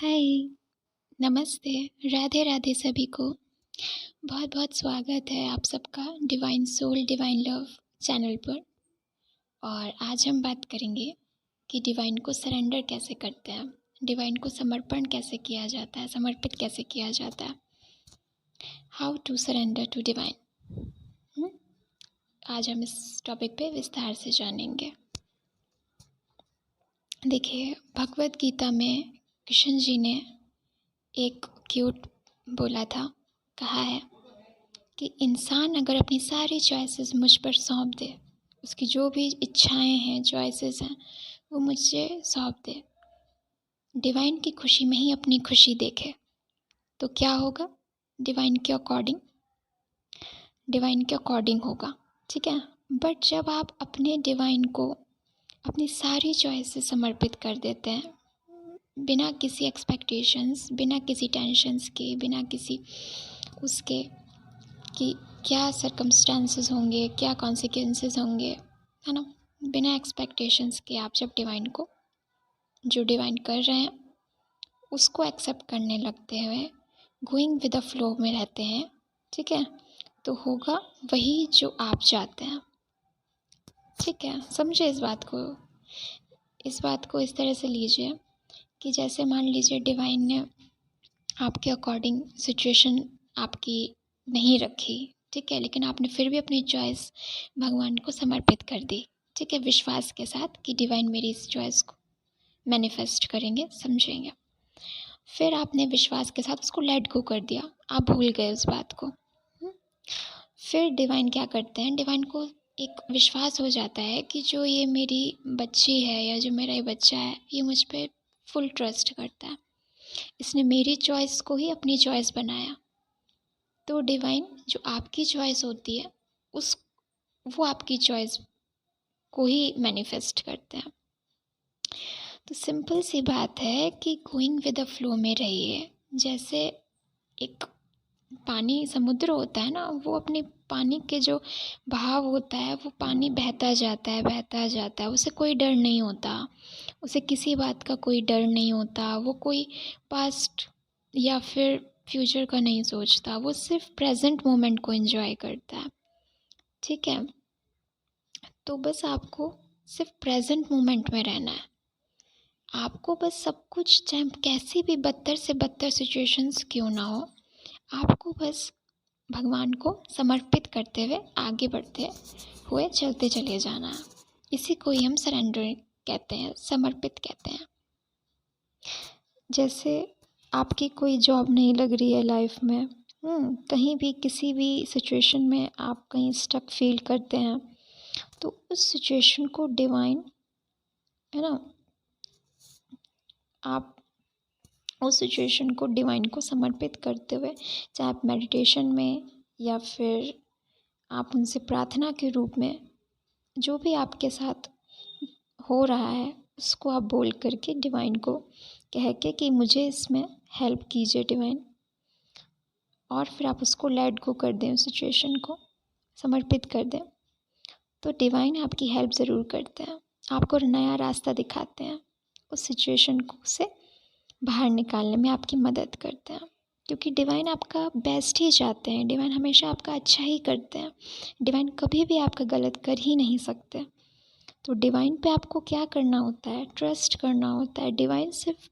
हाय, नमस्ते, राधे राधे सभी को। बहुत बहुत स्वागत है आप सबका divine soul divine love channel पर। और आज हम बात करेंगे कि डिवाइन को सरेंडर कैसे करते हैं, डिवाइन को समर्पण कैसे किया जाता है, समर्पित कैसे किया जाता है। How to surrender to divine. आज हम इस टॉपिक पे विस्तार से जानेंगे। देखिए, भगवत गीता में कृष्ण जी ने एक क्यूट बोला था, कहा है कि इंसान अगर अपनी सारी चॉइसेस मुझ पर सौंप दे, उसकी जो भी इच्छाएं हैं, चॉइसेस हैं, वो मुझसे सौंप दे, डिवाइन की खुशी में ही अपनी खुशी देखे, तो क्या होगा? डिवाइन के अकॉर्डिंग होगा, ठीक है। बट जब आप अपने डिवाइन को अपनी सारी चॉइसेस समर्पित कर देते हैं, बिना किसी एक्सपेक्टेशंस, बिना किसी टेंशन्स के, बिना किसी उसके कि क्या सर्कमस्टांसेस होंगे, क्या कॉन्सिक्वेंसेस होंगे, है ना, बिना एक्सपेक्टेशंस के आप जब डिवाइन को, जो डिवाइन कर रहे हैं, उसको एक्सेप्ट करने लगते हुए गोइंग विद द फ्लो में रहते हैं, ठीक है, तो होगा वही जो आप चाहते हैं, ठीक है। समझे इस बात को इस तरह से लीजिए कि जैसे मान लीजिए डिवाइन ने आपके अकॉर्डिंग सिचुएशन आपकी नहीं रखी, ठीक है, लेकिन आपने फिर भी अपनी चॉइस भगवान को समर्पित कर दी, ठीक है, विश्वास के साथ कि डिवाइन मेरी इस चॉइस को मैनिफेस्ट करेंगे, समझेंगे। फिर आपने विश्वास के साथ उसको लेट गो कर दिया, आप भूल गए उस बात को। फिर डिवाइन क्या करते हैं, डिवाइन को एक विश्वास हो जाता है कि जो ये मेरी बच्ची है या जो मेरा ये बच्चा है, ये मुझ पर फुल ट्रस्ट करता है, इसने मेरी चॉइस को ही अपनी चॉइस बनाया, तो डिवाइन जो आपकी चॉइस होती है वो आपकी चॉइस को ही मैनिफेस्ट करते हैं। तो सिंपल सी बात है कि गोइंग विद द फ्लो में रहिए। जैसे एक पानी, समुद्र होता है ना, वो अपने पानी के जो बहाव होता है, वो पानी बहता जाता है, उसे कोई डर नहीं होता, उसे किसी बात का कोई डर नहीं होता, वो कोई पास्ट या फिर फ्यूचर का नहीं सोचता, वो सिर्फ प्रेजेंट मोमेंट को एंजॉय करता है, ठीक है। तो बस आपको सिर्फ प्रेजेंट मोमेंट में रहना है, आपको बस सब कुछ, चाहे कैसी भी बदतर से बदतर सिचुएशंस क्यों ना हो, आपको बस भगवान को समर्पित करते हुए आगे बढ़ते हुए चलते चले जाना है। इसी को ही हम सरेंडर कहते हैं, समर्पित कहते हैं। जैसे आपकी कोई जॉब नहीं लग रही है लाइफ में, कहीं भी किसी भी सिचुएशन में आप कहीं स्टक फील करते हैं, तो उस सिचुएशन को डिवाइन, है ना, आप उस सिचुएशन को डिवाइन को समर्पित करते हुए, चाहे आप मेडिटेशन में या फिर आप उनसे प्रार्थना के रूप में, जो भी आपके साथ हो रहा है उसको आप बोल करके डिवाइन को कह के कि मुझे इसमें हेल्प कीजिए डिवाइन, और फिर आप उसको लेट गो कर दें, उस सिचुएशन को समर्पित कर दें, तो डिवाइन आपकी हेल्प ज़रूर करते हैं, आपको नया रास्ता दिखाते हैं, उस सिचुएशन को से बाहर निकालने में आपकी मदद करते हैं, क्योंकि डिवाइन आपका बेस्ट ही चाहते हैं, डिवाइन हमेशा आपका अच्छा ही करते हैं, डिवाइन कभी भी आपका गलत कर ही नहीं सकते। तो डिवाइन पे आपको क्या करना होता है? ट्रस्ट करना होता है। डिवाइन सिर्फ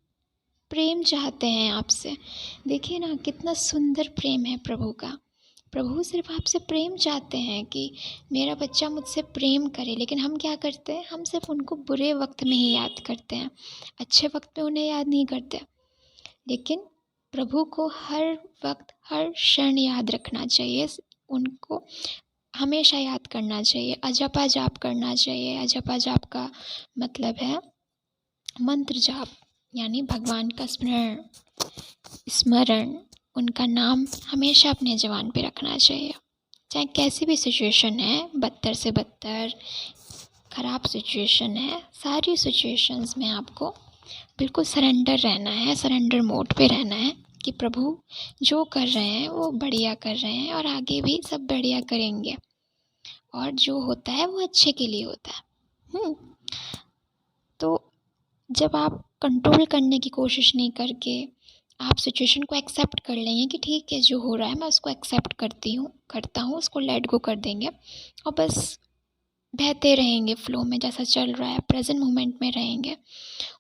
प्रेम चाहते हैं आपसे। देखिए ना, कितना सुंदर प्रेम है प्रभु का। प्रभु सिर्फ आपसे प्रेम चाहते हैं कि मेरा बच्चा मुझसे प्रेम करे, लेकिन हम क्या करते हैं, हम सिर्फ उनको बुरे वक्त में ही याद करते हैं, अच्छे वक्त में उन्हें याद नहीं करते। लेकिन प्रभु को हर वक्त, हर क्षण याद रखना चाहिए, उनको हमेशा याद करना चाहिए, अजपा जाप करना चाहिए। अजपा जाप का मतलब है मंत्र जाप, यानी भगवान का स्मरण, उनका नाम हमेशा अपने ज़बान पे रखना चाहिए, चाहे कैसी भी सिचुएशन है, बदतर से बदतर, ख़राब सिचुएशन है, सारी सिचुएशंस में आपको बिल्कुल सरेंडर रहना है, सरेंडर मोड पे रहना है कि प्रभु जो कर रहे हैं वो बढ़िया कर रहे हैं और आगे भी सब बढ़िया करेंगे, और जो होता है वो अच्छे के लिए होता है। तो जब आप कंट्रोल करने की कोशिश नहीं करके आप सिचुएशन को एक्सेप्ट कर लेंगे कि ठीक है, जो हो रहा है मैं उसको एक्सेप्ट करता हूँ, उसको लेट गो कर देंगे और बस बहते रहेंगे फ्लो में, जैसा चल रहा है प्रेजेंट मोमेंट में रहेंगे।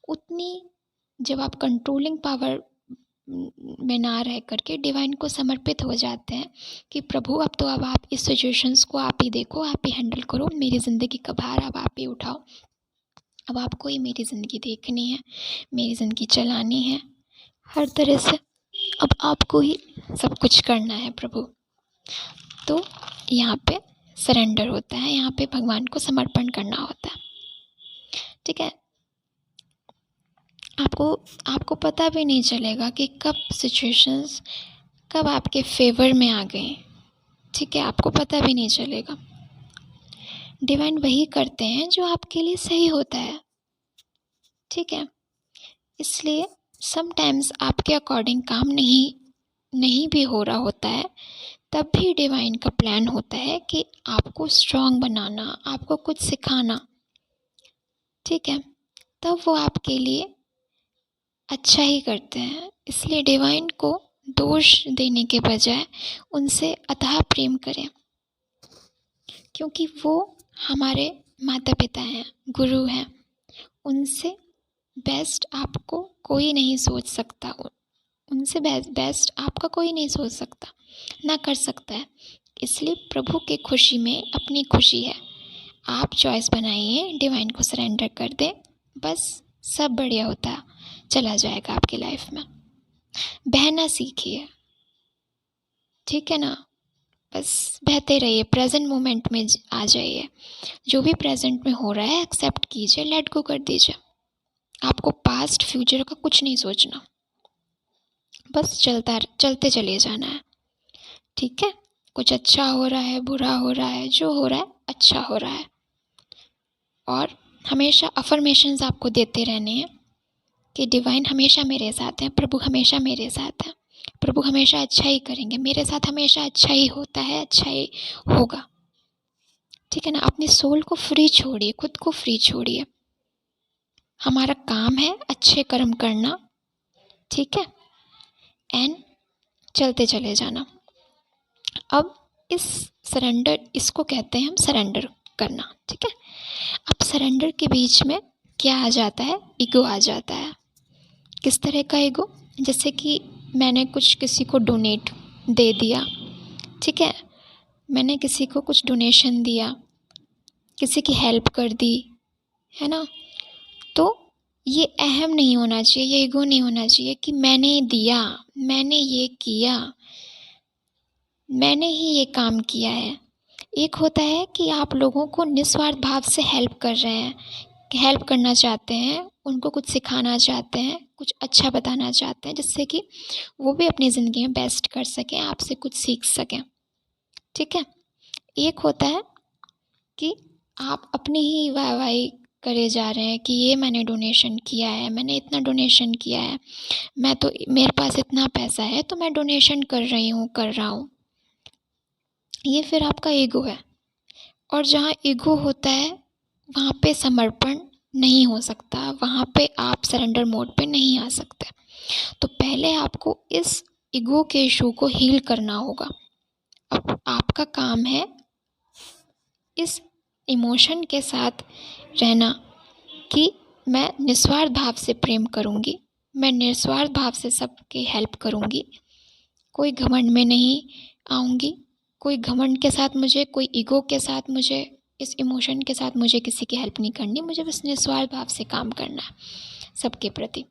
उतनी जब आप कंट्रोलिंग पावर में ना रह करके डिवाइन को समर्पित हो जाते हैं कि प्रभु अब आप इस सिचुएशंस को आप ही देखो, आप ही हैंडल करो, मेरी ज़िंदगी का भार अब आप ही उठाओ, अब आपको ही मेरी ज़िंदगी देखनी है, मेरी ज़िंदगी चलानी है हर तरह से, अब आपको ही सब कुछ करना है प्रभु। तो यहाँ पे सरेंडर होता है, यहाँ पे भगवान को समर्पण करना होता है। ठीक है, आपको पता भी नहीं चलेगा कि कब सिचुएशंस कब आपके फेवर में आ गए। ठीक है, आपको पता भी नहीं चलेगा। डिवाइन वही करते हैं जो आपके लिए सही होता है। ठीक है, इसलिए समटाइम्स आपके अकॉर्डिंग काम नहीं भी हो रहा होता है, तब भी डिवाइन का प्लान होता है कि आपको स्ट्रांग बनाना, आपको कुछ सिखाना। ठीक है, तब वो आपके लिए अच्छा ही करते हैं। इसलिए डिवाइन को दोष देने के बजाय उनसे अथाह प्रेम करें, क्योंकि वो हमारे माता पिता हैं, गुरु हैं। उनसे बेस्ट आपको कोई नहीं सोच सकता, उनसे बेस्ट आपका कोई नहीं सोच सकता, ना कर सकता है। इसलिए प्रभु के खुशी में अपनी खुशी है। आप चॉइस बनाइए, डिवाइन को सरेंडर कर दें, बस सब बढ़िया होता चला जाएगा आपकी लाइफ में। बहना सीखिए, ठीक है ना, बस बहते रहिए, प्रेजेंट मोमेंट में आ जाइए। जो भी प्रेजेंट में हो रहा है एक्सेप्ट कीजिए, लेट गो कर दीजिए। आपको पास्ट फ्यूचर का कुछ नहीं सोचना, बस चलते चले जाना है। ठीक है, कुछ अच्छा हो रहा है, बुरा हो रहा है, जो हो रहा है अच्छा हो रहा है। और हमेशा अफर्मेशंस आपको देते रहने हैं कि डिवाइन हमेशा मेरे साथ हैं, प्रभु हमेशा मेरे साथ हैं, प्रभु हमेशा अच्छा ही करेंगे, मेरे साथ हमेशा अच्छा ही होता है, अच्छा ही होगा। ठीक है ना, अपनी सोल को फ्री छोड़िए, खुद को फ्री छोड़िए। हमारा काम है अच्छे कर्म करना, ठीक है, एंड चलते चले जाना। अब इसको कहते हैं हम सरेंडर करना। ठीक है, अब सरेंडर के बीच में क्या आ जाता है, ईगो आ जाता है। किस तरह का ईगो, जैसे कि मैंने कुछ किसी को डोनेट दे दिया, ठीक है, मैंने किसी को कुछ डोनेशन दिया, किसी की हेल्प कर दी, है ना, तो ये अहम नहीं होना चाहिए, ये ईगो नहीं होना चाहिए कि मैंने दिया, मैंने ये किया, मैंने ही ये काम किया है। एक होता है कि आप लोगों को निस्वार्थ भाव से हेल्प कर रहे हैं, हेल्प करना चाहते हैं, उनको कुछ सिखाना चाहते हैं, कुछ अच्छा बताना चाहते हैं, जिससे कि वो भी अपनी ज़िंदगी में बेस्ट कर सकें, आपसे कुछ सीख सकें। ठीक है, एक होता है कि आप अपनी ही वाहवाही करे जा रहे हैं कि ये मैंने डोनेशन किया है, मैंने इतना डोनेशन किया है, मैं तो, मेरे पास इतना पैसा है तो मैं डोनेशन कर रहा हूँ। ये फिर आपका ईगो है। और जहाँ ईगो होता है वहाँ पे समर्पण नहीं हो सकता, वहाँ पे आप सरेंडर मोड पे नहीं आ सकते। तो पहले आपको इस ईगो के इशू को हील करना होगा। अब आपका काम है इस इमोशन के साथ रहना कि मैं निस्वार्थ भाव से प्रेम करूँगी, मैं निस्वार्थ भाव से सबकी हेल्प करूँगी, कोई घमंड में नहीं आऊँगी, कोई घमंड के साथ मुझे, कोई ईगो के साथ मुझे, इस इमोशन के साथ मुझे किसी की हेल्प नहीं करनी, मुझे बस निस्वार्थ भाव से काम करना है सबके प्रति।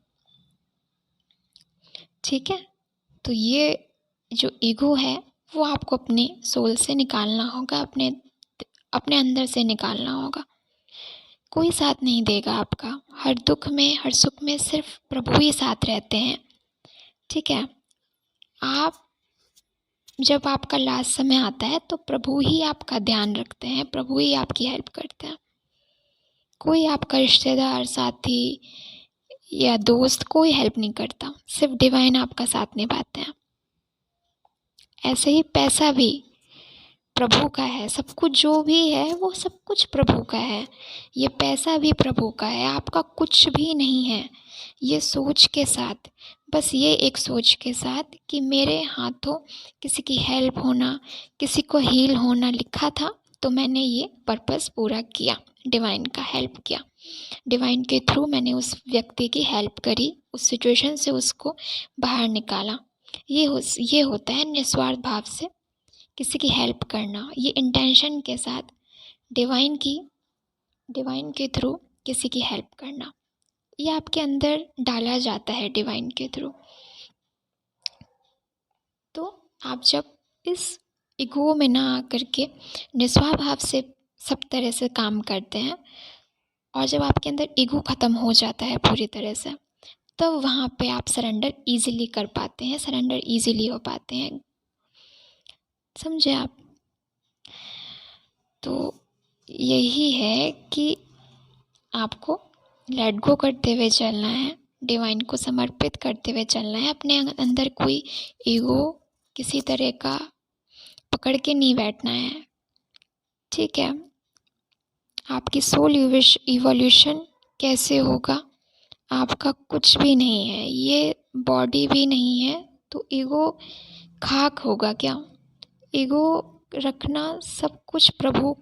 ठीक है, तो ये जो ईगो है वो आपको अपनी सोल से निकालना होगा, अपने अंदर से निकालना होगा। कोई साथ नहीं देगा आपका, हर दुख में हर सुख में सिर्फ प्रभु ही साथ रहते हैं। ठीक है, आप जब आपका लास्ट समय आता है तो प्रभु ही आपका ध्यान रखते हैं, प्रभु ही आपकी हेल्प करते हैं। कोई आपका रिश्तेदार, साथी या दोस्त कोई हेल्प नहीं करता, सिर्फ डिवाइन आपका साथ निभाते हैं। ऐसे ही पैसा भी प्रभु का है, सब कुछ जो भी है वो सब कुछ प्रभु का है। ये पैसा भी प्रभु का है, आपका कुछ भी नहीं है। ये सोच के साथ, बस ये एक सोच के साथ कि मेरे हाथों किसी की हेल्प होना, किसी को हील होना लिखा था, तो मैंने ये पर्पस पूरा किया, डिवाइन का हेल्प किया। डिवाइन के थ्रू मैंने उस व्यक्ति की हेल्प करी, उस सिचुएशन से उसको बाहर निकाला। ये होता है निस्वार्थ भाव से किसी की हेल्प करना, ये इंटेंशन के साथ डिवाइन के थ्रू किसी की हेल्प करना, ये आपके अंदर डाला जाता है डिवाइन के थ्रू। तो आप जब इस ईगो में ना आकर के निस्वार्थ भाव से सब तरह से काम करते हैं, और जब आपके अंदर ईगो ख़त्म हो जाता है पूरी तरह से, तब वहाँ पे आप सरेंडर ईजिली कर पाते हैं, सरेंडर ईजिली हो पाते हैं। समझे आप? तो यही है कि आपको लेट गो करते हुए चलना है, डिवाइन को समर्पित करते हुए चलना है। अपने अंदर कोई ईगो किसी तरह का पकड़ के नहीं बैठना है, ठीक है? आपकी सोल इवोल्यूशन कैसे होगा? आपका कुछ भी नहीं है, ये बॉडी भी नहीं है, तो ईगो खाक होगा क्या? ईगो रखना, सब कुछ प्रभु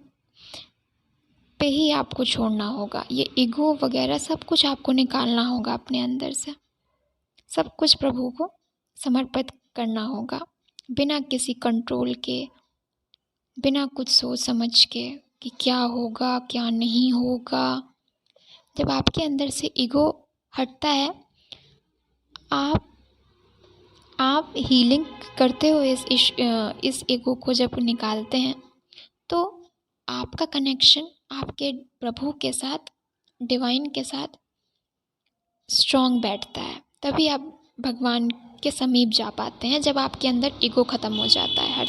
पे ही आपको छोड़ना होगा। ये ईगो वगैरह सब कुछ आपको निकालना होगा अपने अंदर से, सब कुछ प्रभु को समर्पित करना होगा, बिना किसी कंट्रोल के, बिना कुछ सोच समझ के कि क्या होगा क्या नहीं होगा। जब आपके अंदर से ईगो हटता है, आप हीलिंग करते हो इस ईगो को जब निकालते हैं, तो आपका कनेक्शन आपके प्रभु के साथ, डिवाइन के साथ स्ट्रॉन्ग बैठता है। तभी आप भगवान के समीप जा पाते हैं, जब आपके अंदर ईगो ख़त्म हो जाता है।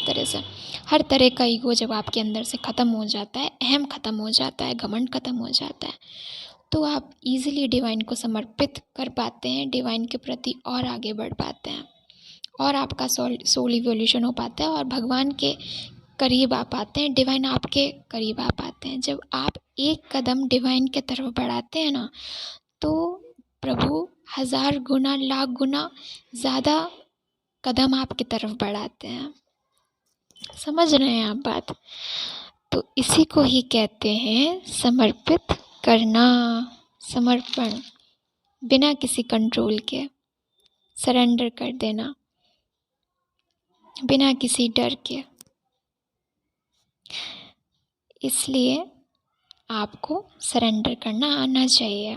हर तरह का ईगो जब आपके अंदर से ख़त्म हो जाता है, अहम ख़त्म हो जाता है, घमंड ख़त्म हो जाता है, तो आप इजीली डिवाइन को समर्पित कर पाते हैं, डिवाइन के प्रति और आगे बढ़ पाते हैं, और आपका सोल इवोल्यूशन हो पाता है, और भगवान के करीब आ पाते हैं, डिवाइन आपके करीब आ पाते हैं। जब आप एक कदम डिवाइन के तरफ बढ़ाते हैं ना, तो प्रभु 1000 गुना, लाख गुना ज़्यादा कदम आपकी तरफ बढ़ाते हैं। समझ रहे हैं आप बात? तो इसी को ही कहते हैं समर्पित करना, समर्पण, बिना किसी कंट्रोल के सरेंडर कर देना, बिना किसी डर के। इसलिए आपको सरेंडर करना आना चाहिए।